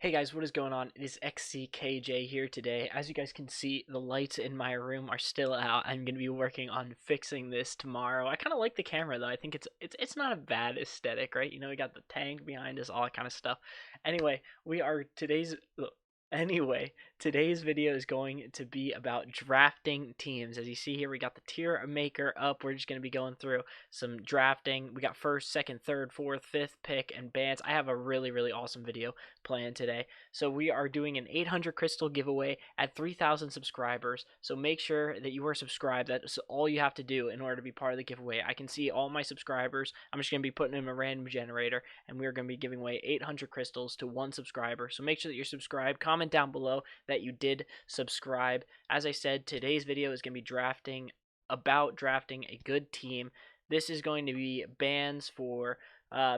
Hey guys, what is going on? It is XCKJ here today. As you guys can see, the lights in my room are still out. I'm going to be working on fixing this tomorrow. I kind of like the camera though. I think it's not a bad aesthetic, right? You know, we got the tank behind us, all that kind of stuff. Anyway, we are today's video is going to be about drafting teams. As you see here, we got the tier maker up. We're just going to be going through some drafting. We got first, second, third, fourth, fifth pick and bans. I have a really awesome video planned today. So we are doing an 800 crystal giveaway at 3,000 subscribers. So make sure that you are subscribed. That's all you have to do in order to be part of the giveaway. I can see all my subscribers. I'm just going to be putting in a random generator, and we're going to be giving away 800 crystals to one subscriber. So make sure that you're subscribed. Comment down below that you did subscribe. As I said, today's video is going to be drafting a good team. This is going to be bans for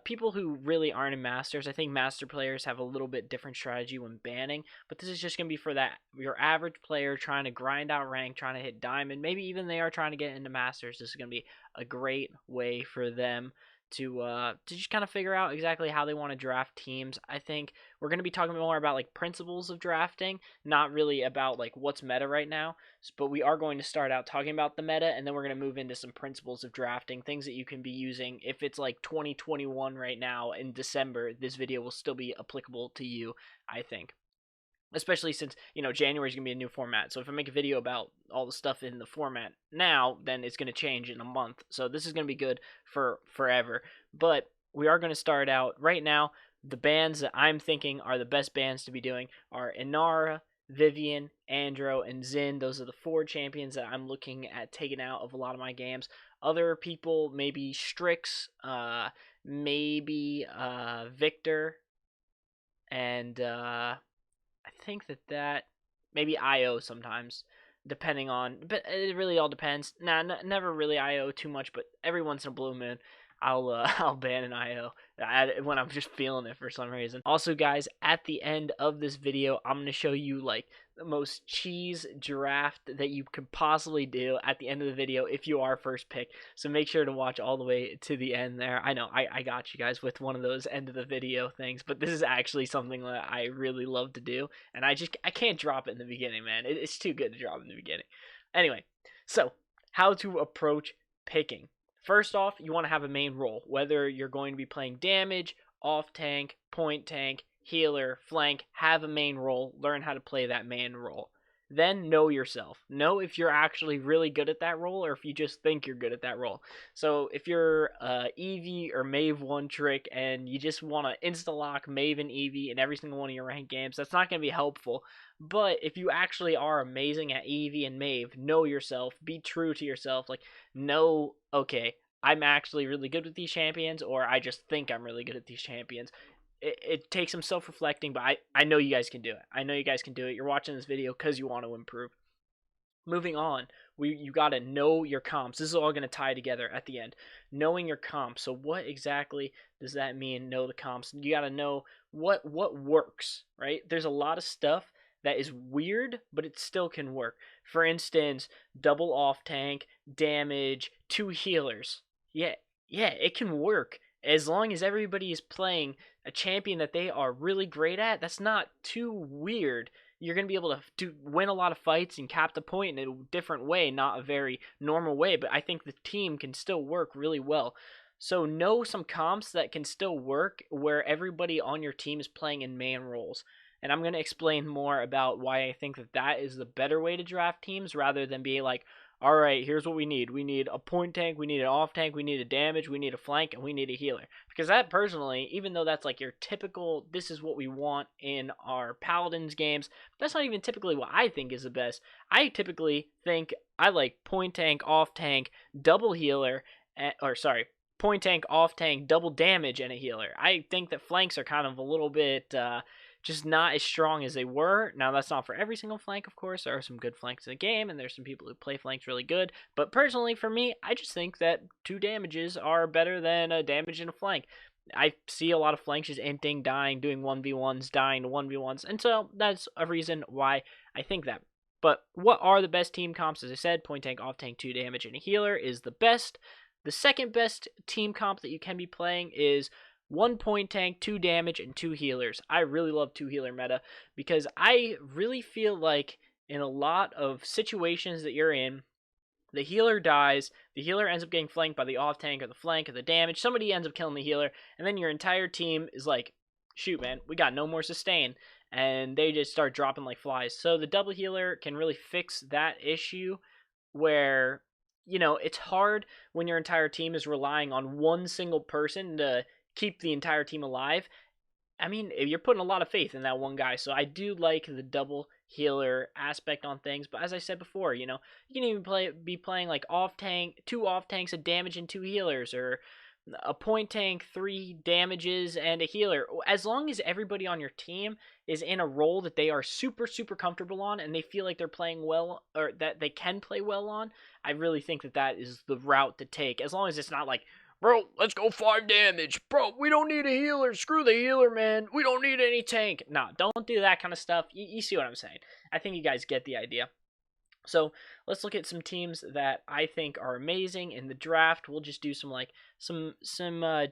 people who really aren't in Masters. I think Master players have a little bit different strategy when banning, but this is just going to be for that your average player trying to grind out rank, trying to hit diamond, maybe even they are trying to get into Masters. This is going to be a great way for them to just kind of figure out exactly how they want to draft teams. I think we're going to be talking more about like principles of drafting, not really about like what's meta right now, but we are going to start out talking about the meta, and then we're going to move into some principles of drafting, things that you can be using. If it's like 2021 right now in December, this video will still be applicable to you, I think. Especially since, you know, January is going to be a new format. So if I make a video about all the stuff in the format now, then it's going to change in a month. So this is going to be good for forever. But we are going to start out right now. The bans that I'm thinking are the best bans to be doing are Inara, Vivian, Andro, and Xin. Those are the 4 champions that I'm looking at taking out of a lot of my games. Other people, maybe Strix, maybe Victor, and I think that maybe IO sometimes, depending on, but it really all depends. Nah, never really IO too much, but every once in a blue moon, I'll I'll ban an IO when I'm just feeling it for some reason. Also, guys, at the end of this video, I'm gonna show you like the most cheese draft that you could possibly do at the end of the video if you are first pick. So make sure to watch all the way to the end there. I know I got you guys with one of those end of the video things, but this is actually something that I really love to do, and I can't drop it in the beginning, man. It's too good to drop in the beginning. Anyway, so how to approach picking. First off, you want to have a main role, whether you're going to be playing damage, off tank, point tank, healer, flank. Have a main role. Learn how to play that main role. Then know yourself. Know if you're actually really good at that role or if you just think you're good at that role. So if you're Eevee or Mave one trick and you just want to insta-lock Mave and Eevee in every single one of your ranked games, that's not going to be helpful. But if you actually are amazing at Eevee and Mave, know yourself. Be true to yourself. Like, know, okay, I'm actually really good with these champions, or I just think I'm really good at these champions. It takes some self-reflecting, but I know you guys can do it. I know you guys can do it. You're watching this video because you want to improve. Moving on, you got to know your comps. This is all going to tie together at the end. Knowing your comps. So what exactly does that mean, know the comps? You got to know what works, right? There's a lot of stuff that is weird, but it still can work. For instance, double off tank, damage, 2 healers. Yeah, it can work. As long as everybody is playing a champion that they are really great at, that's not too weird. You're going to be able to win a lot of fights and cap the point in a different way, not a very normal way, but I think the team can still work really well. So know some comps that can still work where everybody on your team is playing in main roles. And I'm going to explain more about why I think that is the better way to draft teams rather than being like, all right, here's what we need. We need a point tank, we need an off tank, we need a damage, we need a flank, and we need a healer. Because that personally, even though that's like your typical, this is what we want in our Paladins games, that's not even typically what I think is the best. I typically think I like point tank, off tank, double healer, point tank, off tank, double damage, and a healer. I think that flanks are kind of a little bit just not as strong as they were. Now, that's not for every single flank, of course. There are some good flanks in the game, and there's some people who play flanks really good. But personally, for me, I just think that 2 damages are better than a damage in a flank. I see a lot of flanks just inting, dying, doing 1v1s, dying to 1v1s, and so that's a reason why I think that. But what are the best team comps? As I said, point tank, off tank, 2 damage, and a healer is the best. The second best team comp that you can be playing is 1 point tank, 2 damage, and 2 healers. I really love 2 healer meta because I really feel like in a lot of situations that you're in, the healer dies, the healer ends up getting flanked by the off tank or the flank or the damage, somebody ends up killing the healer, and then your entire team is like, shoot man, we got no more sustain, and they just start dropping like flies. So the double healer can really fix that issue where, it's hard when your entire team is relying on one single person to keep the entire team alive. I mean, you're putting a lot of faith in that one guy. So I do like the double healer aspect on things. But as I said before, you can even be playing like off tank, 2 off tanks, a damage, and 2 healers, or a point tank, 3 damages, and a healer. As long as everybody on your team is in a role that they are super, super comfortable on and they feel like they're playing well, or that they can play well on, I really think that is the route to take. As long as it's not like, bro, let's go 5 damage. Bro, we don't need a healer. Screw the healer, man. We don't need any tank. Nah, don't do that kind of stuff. You see what I'm saying. I think you guys get the idea. So let's look at some teams that I think are amazing in the draft. We'll just do some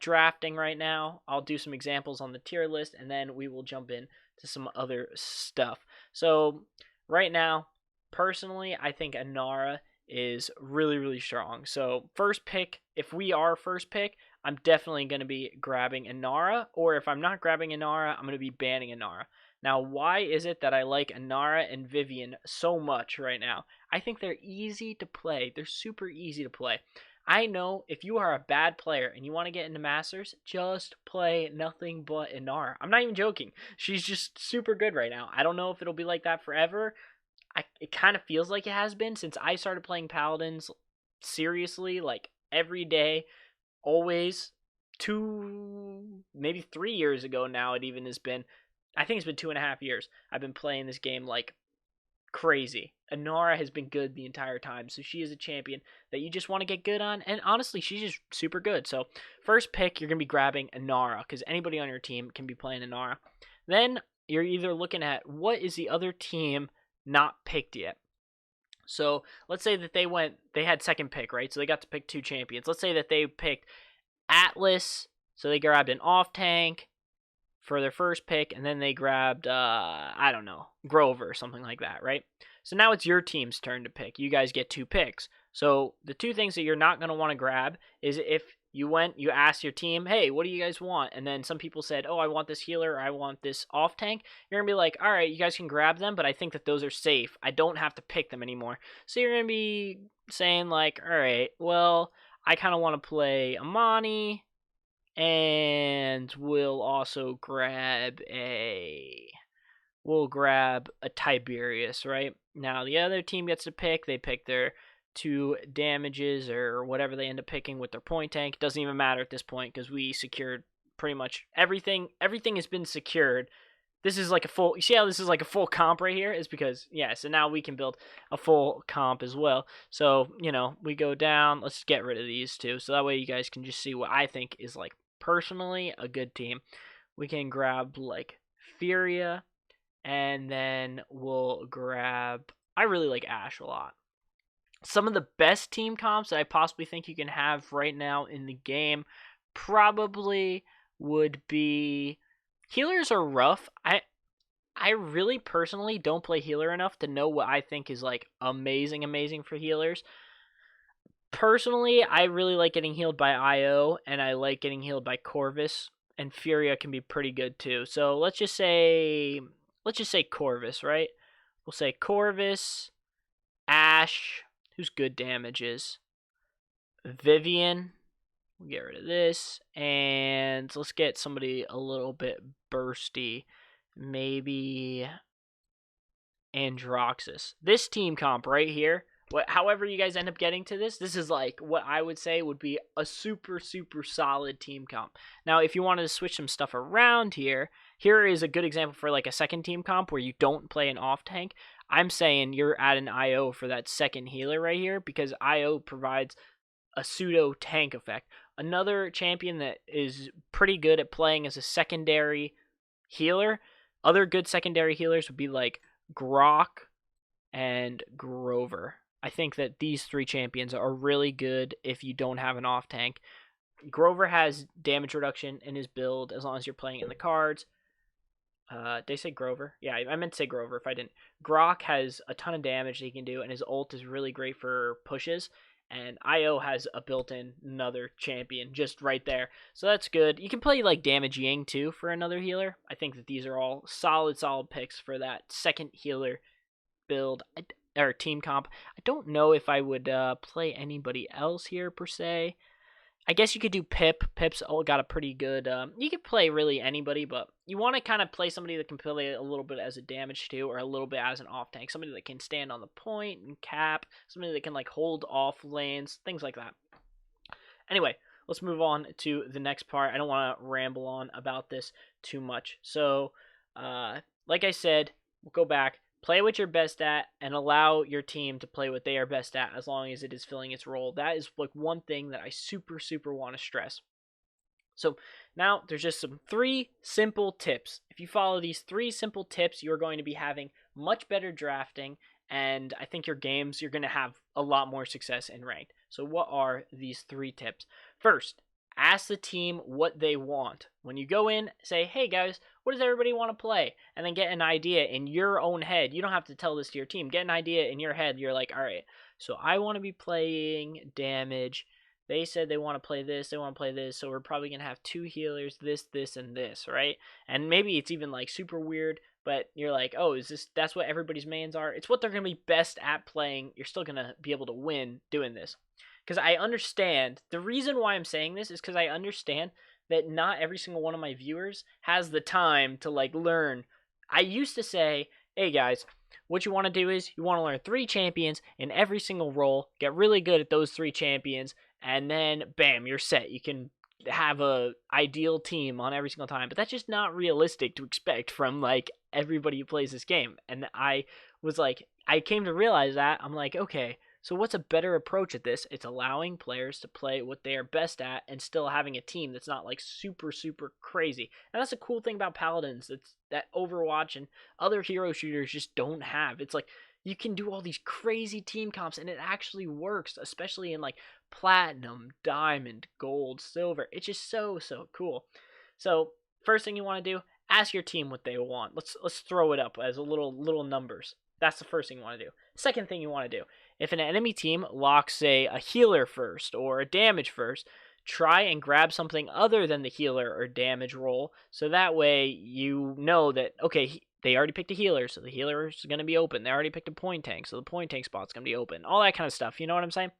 drafting right now. I'll do some examples on the tier list, and then we will jump in to some other stuff. So right now, personally, I think Inara is really, really strong. So first pick, if we are first pick, I'm definitely going to be grabbing Inara, or if I'm not grabbing Inara, I'm going to be banning Inara. Now, why is it that I like Inara and Vivian so much right now? I think they're easy to play. They're super easy to play. I know if you are a bad player and you want to get into Masters, just play nothing but Inara. I'm not even joking. She's just super good right now. I don't know if it'll be like that forever. It kind of feels like it has been since I started playing Paladins seriously, like every day, always. 2, maybe 3 years ago now, it even has been. I think it's been 2.5 years. I've been playing this game like crazy. Inara has been good the entire time, so she is a champion that you just want to get good on, and honestly, she's just super good. So first pick, you're going to be grabbing Inara, because anybody on your team can be playing Inara. Then you're either looking at what is the other team not picked yet. So let's say that they had second pick, right? So they got to pick 2 champions. Let's say that they picked Atlas, so they grabbed an off tank for their first pick, and then they grabbed, I don't know, Grover or something like that, right? So now it's your team's turn to pick. You guys get 2 picks. So the 2 things that you're not going to want to grab is if you asked your team, hey, what do you guys want? And then some people said, oh, I want this healer, or I want this off tank. You're going to be like, all right, you guys can grab them, but I think that those are safe. I don't have to pick them anymore. So you're going to be saying like, all right, well, I kind of want to play Amani, and we'll also grab a Tiberius, right? Now the other team gets to pick. They pick their 2 damages or whatever they end up picking with their point tank. It doesn't even matter at this point because we secured pretty much everything. Everything has been secured. This is like a full, you see how this is like a full comp right here? Is because, yeah, so now we can build a full comp as well. So, we go down. Let's get rid of these 2. So that way you guys can just see what I think is like personally a good team. We can grab like Furia, and then we'll grab, I really like Ashe a lot. Some of the best team comps that I possibly think you can have right now in the game probably would be, healers are rough. I really personally don't play healer enough to know what I think is like amazing for healers. Personally, I really like getting healed by IO, and I like getting healed by Corvus, and Furia can be pretty good too. So let's just say Corvus, right? We'll say Corvus, Ashe, who's good damages, Vivian, we'll get rid of this, and let's get somebody a little bit bursty, maybe Androxus. This team comp right here, however you guys end up getting to this is like what I would say would be a super, super solid team comp. Now, if you wanted to switch some stuff around here is a good example for like a second team comp where you don't play an off tank. I'm saying you're at an IO for that second healer right here because IO provides a pseudo tank effect. Another champion that is pretty good at playing as a secondary healer, other good secondary healers would be like Grok and Grover. I think that these 3 champions are really good if you don't have an off tank. Grover has damage reduction in his build as long as you're playing in the cards. Did I say Grover? Yeah, I meant to say Grover if I didn't. Grok has a ton of damage that he can do, and his ult is really great for pushes. And IO has a built-in another champion just right there. So that's good. You can play like Damage Ying too for another healer. I think that these are all solid picks for that second healer build or team comp. I don't know if I would play anybody else here per se. I guess you could do Pip. Pip's got a pretty good. You could play really anybody, but you want to kind of play somebody that can play a little bit as a damage too, or a little bit as an off tank. Somebody that can stand on the point and cap. Somebody that can like hold off lanes, things like that. Anyway, let's move on to the next part. I don't want to ramble on about this too much. So, like I said, we'll go back. Play what you're best at and allow your team to play what they are best at as long as it is filling its role. That is like one thing that I super want to stress. So now there's just some 3 simple tips. If you follow these 3 simple tips, you're going to be having much better drafting, and I think your games, you're going to have a lot more success in ranked. So what are these 3 tips? First, ask the team what they want. When you go in, say, hey guys, what does everybody want to play? And then get an idea in your own head. You don't have to tell this to your team. Get an idea in your head. You're like, all right, so I want to be playing damage. They said they want to play this, they want to play this, so we're probably going to have 2 healers, this, and this, right? And maybe it's even like super weird, but you're like, oh, that's what everybody's mains are? It's what they're going to be best at playing. You're still going to be able to win doing this. Because I understand, the reason why I'm saying this is because I understand that not every single one of my viewers has the time to like learn. I used to say, hey guys, what you want to do is you want to learn 3 champions in every single role, get really good at those 3 champions, and then bam, you're set. You can have a ideal team on every single time, but that's just not realistic to expect from like everybody who plays this game. And I came to realize that. I'm like, okay, so what's a better approach at this? It's allowing players to play what they are best at and still having a team that's not like super crazy. And that's a cool thing about Paladins that Overwatch and other hero shooters just don't have. It's like you can do all these crazy team comps and it actually works, especially in like platinum, diamond, gold, silver. It's just so cool. So first thing you want to do, ask your team what they want. Let's throw it up as a little numbers. That's the first thing you want to do. Second thing you want to do, if an enemy team locks, say, a healer first or a damage first, try and grab something other than the healer or damage role, so that way you know that, okay, they already picked a healer, so the healer is going to be open. They already picked a point tank, so the point tank spot's going to be open. All that kind of stuff, you know what I'm saying?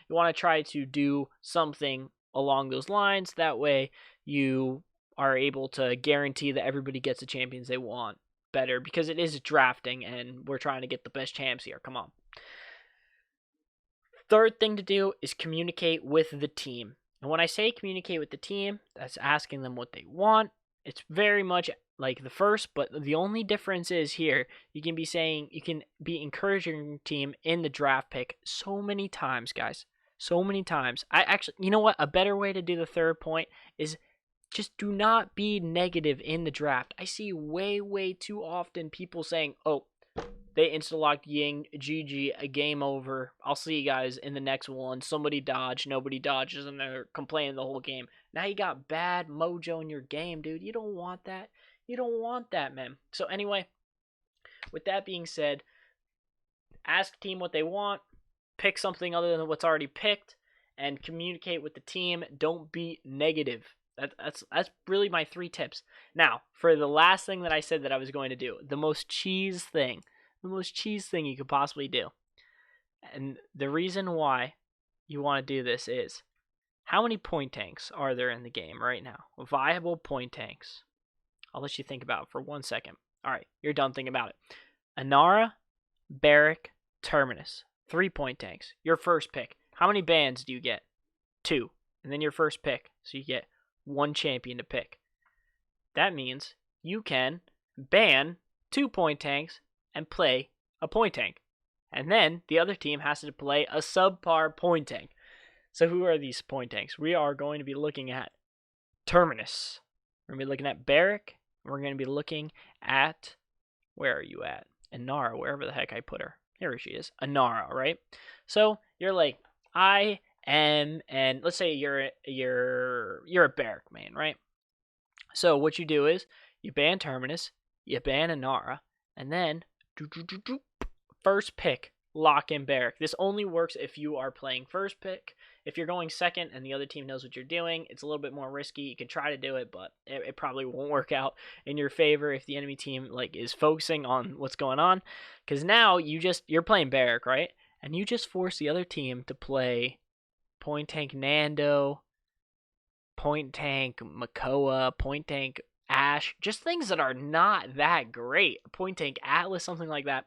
You want to try to do something along those lines. That way you are able to guarantee that everybody gets the champions they want better, because it is drafting and we're trying to get the best champs here. Come on. Third thing to do is communicate with the team. And when I say communicate with the team, that's asking them what they want. It's very much like the first, but the only difference is here, you can be encouraging your team in the draft pick so many times, guys. So many times. I actually, you know what? A better way to do the third point is just do not be negative in the draft. I see way too often people saying, oh, they insta-locked Ying, GG, a game over. I'll see you guys in the next one. Somebody dodge, nobody dodges, and they're complaining the whole game. Now you got bad mojo in your game, dude. You don't want that. You don't want that, man. So anyway, with that being said, ask team what they want, pick something other than what's already picked, and communicate with the team. Don't be negative. That's really my 3 tips. Now, for the last thing that I said that I was going to do, the most cheese thing you could possibly do. And the reason why you want to do this is, how many point tanks are there in the game right now? Viable point tanks. I'll let you think about it for 1 second. All right, you're done thinking about it. Inara, Barrack, Terminus. 3 point tanks. Your first pick. How many bans do you get? 2. And then your first pick. So you get 1 champion to pick. That means you can ban 2 point tanks and play a point tank. And then the other team has to play a subpar point tank. So who are these point tanks? We are going to be looking at Terminus. We're going to be looking at Barrack. We're going to be looking at, where are you at? Inara, wherever the heck I put her. Here she is. Inara, right? So you're like, I and let's say you're a Barrack main, right? So what you do is you ban Terminus, you ban Inara, and then first pick lock in Barrack. This only works if you are playing first pick. If you're going second and the other team knows what you're doing, it's a little bit more risky. You can try to do it, but it probably won't work out in your favor if the enemy team like is focusing on what's going on. Because now you're playing Barrack, right? And you just force the other team to play Point Tank Nando, Point Tank Makoa, Point Tank Ash, just things that are not that great. Point Tank Atlas, something like that.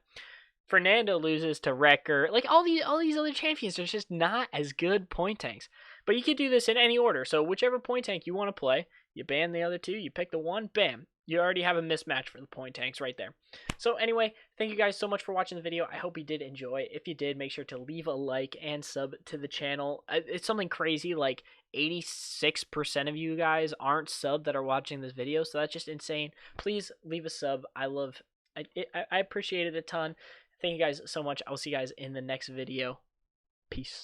Fernando loses to Wrecker. Like all these other champions are just not as good point tanks. But you can do this in any order. So whichever point tank you want to play, you ban the other two, you pick the one, bam. You already have a mismatch for the point tanks right there. So anyway, thank you guys so much for watching the video. I hope you did enjoy. If you did, make sure to leave a like and sub to the channel. It's something crazy, like 86% of you guys aren't subbed that are watching this video, so that's just insane. Please leave a sub. I appreciate it a ton. Thank you guys so much. I will see you guys in the next video. Peace.